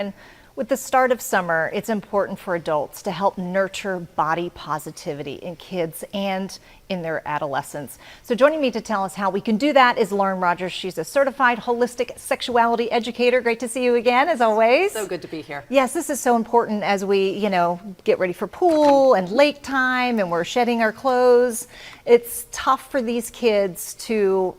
And with the start of summer, it's important for adults to help nurture body positivity in kids and in their adolescence. So joining me to tell us how we can do that is Lauren Rogers. She's a certified holistic sexuality educator. Great to see you again, as always. So good to be here. Yes, this is so important as we, get ready for pool and lake time and we're shedding our clothes. It's tough for these kids to,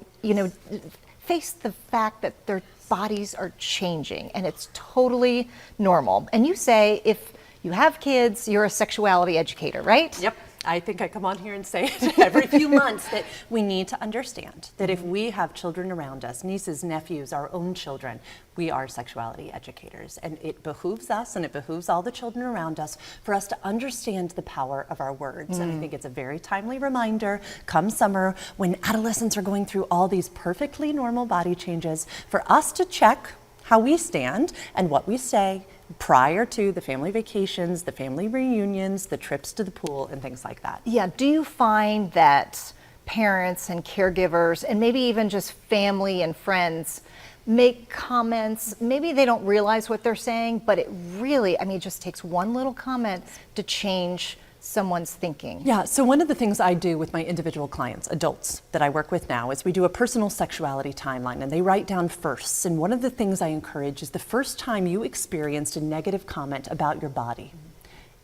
face the fact that their bodies are changing, and it's totally normal. And you say if you have kids, you're a sexuality educator, right? Yep. I think I come on here and say it every few months that we need to understand that if we have children around us, nieces, nephews, our own children, we are sexuality educators. And it behooves us and it behooves all the children around us for us to understand the power of our words. And I think it's a very timely reminder come summer when adolescents are going through all these perfectly normal body changes for us to check how we stand and what we say prior to the family vacations, the family reunions, the trips to the pool, and things like that. Yeah, do you find that parents and caregivers, and maybe even just family and friends, make comments, maybe they don't realize what they're saying, but it really, it just takes one little comment to change someone's thinking? Yeah, so one of the things I do with my individual clients, adults that I work with now, is we do a personal sexuality timeline and they write down firsts. And one of the things I encourage is the first time you experienced a negative comment about your body.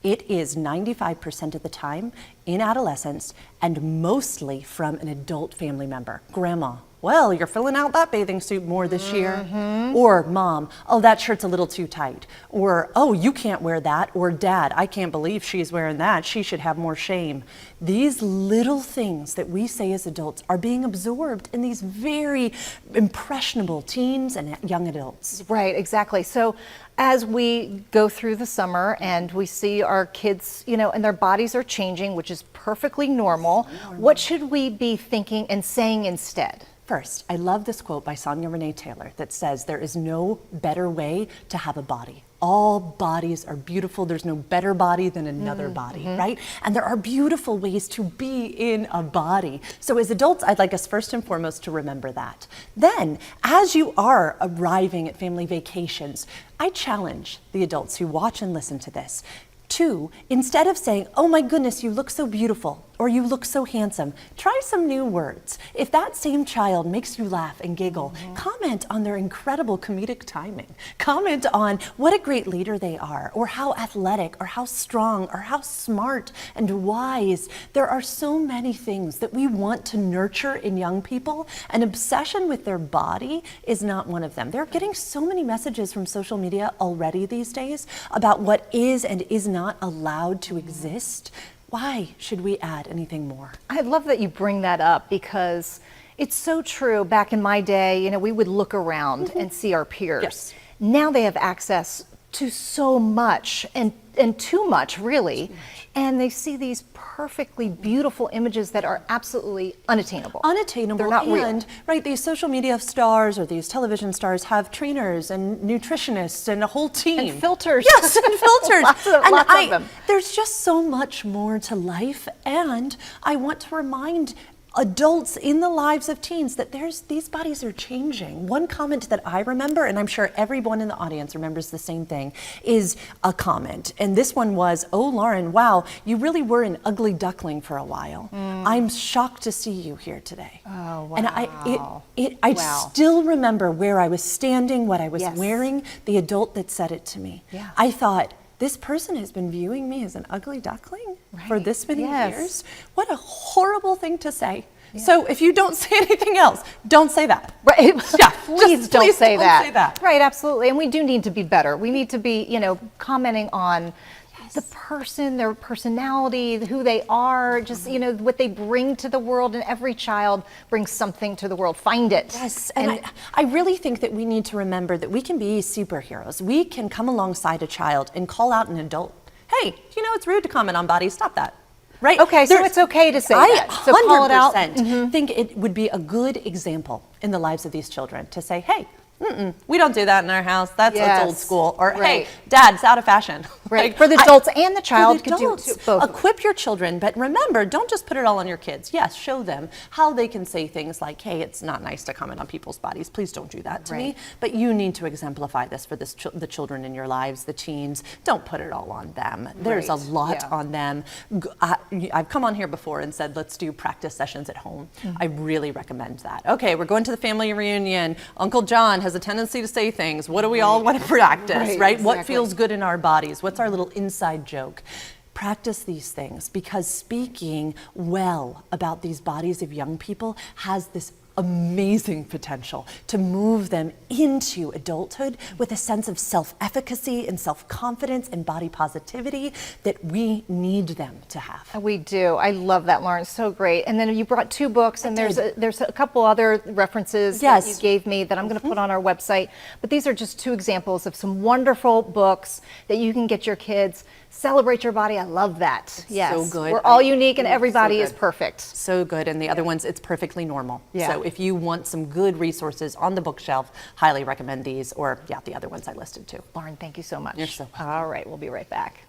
It is 95% of the time in adolescence and mostly from an adult family member. Grandma, well, you're filling out that bathing suit more this year. Or mom, oh, that shirt's a little too tight. Or, oh, you can't wear that. Or dad, I can't believe she's wearing that. She should have more shame. These little things that we say as adults are being absorbed in these very impressionable teens and young adults. Right, exactly. So as we go through the summer and we see our kids, and their bodies are changing, which is perfectly normal, what should we be thinking and saying instead? First, I love this quote by Sonia Renee Taylor that says, there is no better way to have a body. All bodies are beautiful. There's no better body than another body, right? And there are beautiful ways to be in a body. So as adults, I'd like us first and foremost to remember that. Then, as you are arriving at family vacations, I challenge the adults who watch and listen to this to, instead of saying, oh my goodness, you look so beautiful, or you look so handsome, try some new words. If that same child makes you laugh and giggle, comment on their incredible comedic timing. Comment on what a great leader they are, or how athletic, or how strong, or how smart and wise. There are so many things that we want to nurture in young people. An obsession with their body is not one of them. They're getting so many messages from social media already these days about what is and is not allowed to exist. Why should we add anything more? I love that you bring that up because it's so true. Back in my day, we would look around and see our peers. Yes. Now they have access to so much and too much, really. And they see these perfectly beautiful images that are absolutely unattainable. Unattainable. They're not real. Right, these social media stars or these television stars have trainers and nutritionists and a whole team. And filters. Yes, and filters. lots of them. There's just so much more to life, and I want to remind adults in the lives of teens that these bodies are changing. One comment that I remember, and I'm sure everyone in the audience remembers the same thing, is a comment. And this one was, oh, Lauren, wow, you really were an ugly duckling for a while. I'm shocked to see you here today. Oh, wow. And I still remember where I was standing, what I was wearing, the adult that said it to me. Yeah. I thought, this person has been viewing me as an ugly duckling for this many years. What a horrible thing to say. Yeah. So if you don't say anything else, don't say that. Right. Yeah. Please don't say that. Say that. Right, absolutely. And we do need to be better. We need to be, commenting on the person, their personality, who they are, just, what they bring to the world. And every child brings something to the world. Find it. Yes. And I really think that we need to remember that we can be superheroes. We can come alongside a child and call out an adult. Hey, it's rude to comment on bodies. Stop that. Right? Okay, so it's okay to say that. So call it out. I 100% think it would be a good example in the lives of these children to say, hey, we don't do that in our house. That's old school. Or, hey, Dad, it's out of fashion. Right. Like, For the adults and the child for the could do adults, both. equip your children, but remember, don't just put it all on your kids. Yes, show them how they can say things like, hey, it's not nice to comment on people's bodies. Please don't do that to me. Right. But you need to exemplify this for the children in your lives, the teens. Don't put it all on them. There's a Right. lot Yeah. on them. I've come on here before and said, let's do practice sessions at home. I really recommend that. Okay, we're going to the family reunion. Uncle John has a tendency to say things. What do we all want to practice, right? What exactly. feels good in our bodies? What's our little inside joke? Practice these things, because speaking well about these bodies of young people has this amazing potential to move them into adulthood with a sense of self-efficacy and self-confidence and body positivity that we need them to have. We do. I love that, Lauren. So great. And then you brought 2 books, and there's a couple other references that you Yes. gave me that I'm going to put on our website. But these are just 2 examples of some wonderful books that you can get your kids. Celebrate your body. I love that. Yes. so good. We're all unique, and everybody is good. perfect. So good. And the other ones, it's perfectly normal. Yeah. So if you want some good resources on the bookshelf, highly recommend these, or the other ones I listed too. Lauren, thank you so much. You're so welcome. All right. We'll be right back.